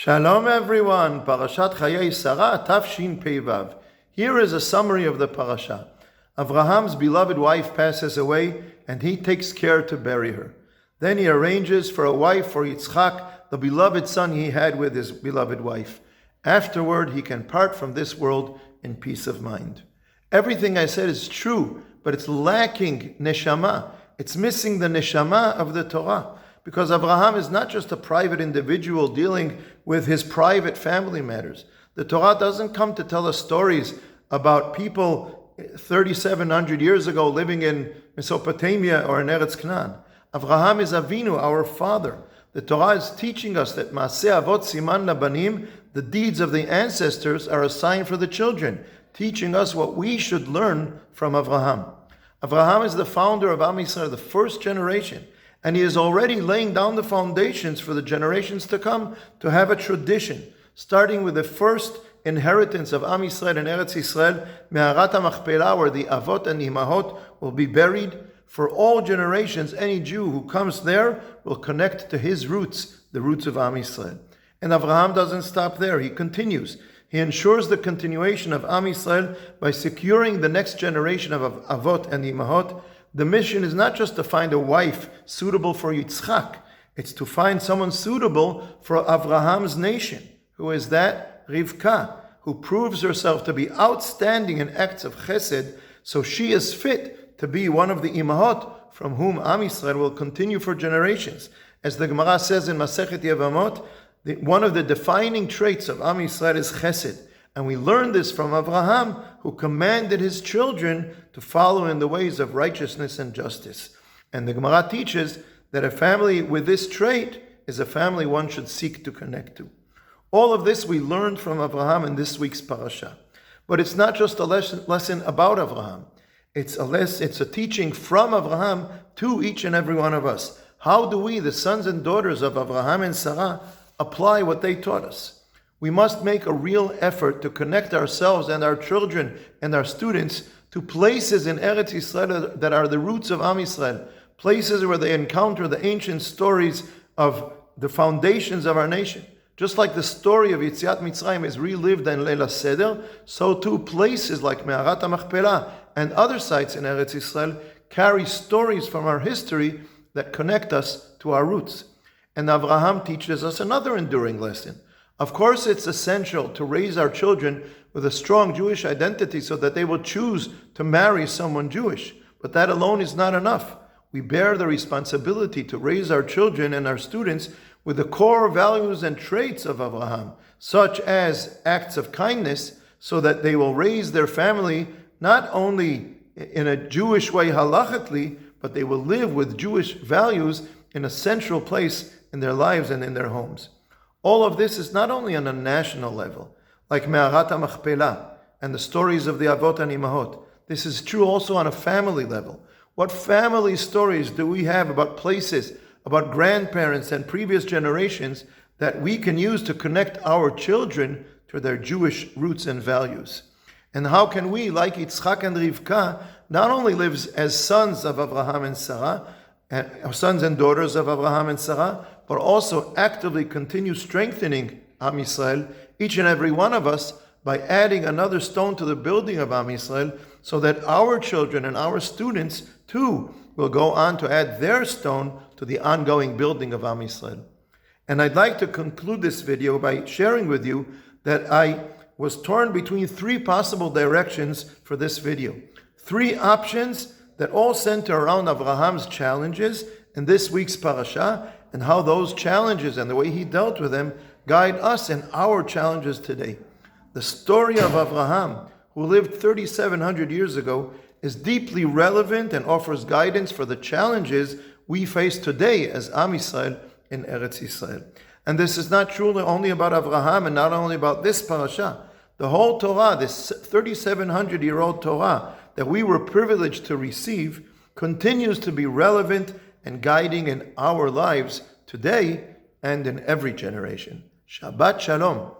Shalom everyone, Parashat Chayei Sarah, Tafshin Peivav. Here is a summary of the parasha. Avraham's beloved wife passes away and he takes care to bury her. Then he arranges for a wife for Yitzchak, the beloved son he had with his beloved wife. Afterward, he can part from this world in peace of mind. Everything I said is true, but it's lacking neshama. It's missing the neshama of the Torah. Because Abraham is not just a private individual dealing with his private family matters. The Torah doesn't come to tell us stories about people 3,700 years ago living in Mesopotamia or in Eretz Canaan. Abraham is Avinu, our father. The Torah is teaching us that Maaseh Avot Siman Labanim, the deeds of the ancestors, are a sign for the children, teaching us what we should learn from Abraham. Abraham is the founder of Am Yisrael, the first generation. And he is already laying down the foundations for the generations to come to have a tradition, starting with the first inheritance of Am Yisrael and Eretz Yisrael, Me'arat HaMachpelah, where the Avot and the Imahot will be buried. For all generations, any Jew who comes there will connect to his roots, the roots of Am Yisrael. And Abraham doesn't stop there, he continues. He ensures the continuation of Am Yisrael by securing the next generation of Avot and Imahot. The mission is not just to find a wife suitable for Yitzchak, it's to find someone suitable for Avraham's nation. Who is that? Rivka, who proves herself to be outstanding in acts of chesed, so she is fit to be one of the imahot from whom Am Yisrael will continue for generations. As the Gemara says in Masechet Yevamot, one of the defining traits of Am Yisrael is chesed. And we learn this from Abraham, who commanded his children to follow in the ways of righteousness and justice. And the Gemara teaches that a family with this trait is a family one should seek to connect to. All of this we learned from Abraham in this week's parasha. But it's not just a lesson about Abraham. It's a teaching from Abraham to each and every one of us. How do we, the sons and daughters of Abraham and Sarah, apply what they taught us? We must make a real effort to connect ourselves and our children and our students to places in Eretz Yisrael that are the roots of Am Yisrael, places where they encounter the ancient stories of the foundations of our nation. Just like the story of Yetziat Mitzrayim is relived in Leil HaSeder, so too places like Me'arat HaMachpelah and other sites in Eretz Yisrael carry stories from our history that connect us to our roots. And Abraham teaches us another enduring lesson. Of course, it's essential to raise our children with a strong Jewish identity so that they will choose to marry someone Jewish. But that alone is not enough. We bear the responsibility to raise our children and our students with the core values and traits of Abraham, such as acts of kindness, so that they will raise their family not only in a Jewish way halachically, but they will live with Jewish values in a central place in their lives and in their homes. All of this is not only on a national level, like Me'arat HaMachpelah and the stories of the Avot and Imahot. This is true also on a family level. What family stories do we have about places, about grandparents and previous generations that we can use to connect our children to their Jewish roots and values? And how can we, like Yitzchak and Rivka, not only live as sons of Abraham and Sarah, sons and daughters of Abraham and Sarah, but also actively continue strengthening Am Yisrael, each and every one of us, by adding another stone to the building of Am Yisrael, so that our children and our students too will go on to add their stone to the ongoing building of Am Yisrael. And I'd like to conclude this video by sharing with you that I was torn between three possible directions for this video. Three options that all center around Abraham's challenges in this week's parasha, and how those challenges and the way he dealt with them guide us in our challenges today. The story of Abraham, who lived 3,700 years ago, is deeply relevant and offers guidance for the challenges we face today as Am Yisrael in Eretz Yisrael. And this is not truly only about Abraham and not only about this parasha. The whole Torah, this 3,700-year-old Torah that we were privileged to receive, continues to be relevant and guiding in our lives today and in every generation. Shabbat Shalom.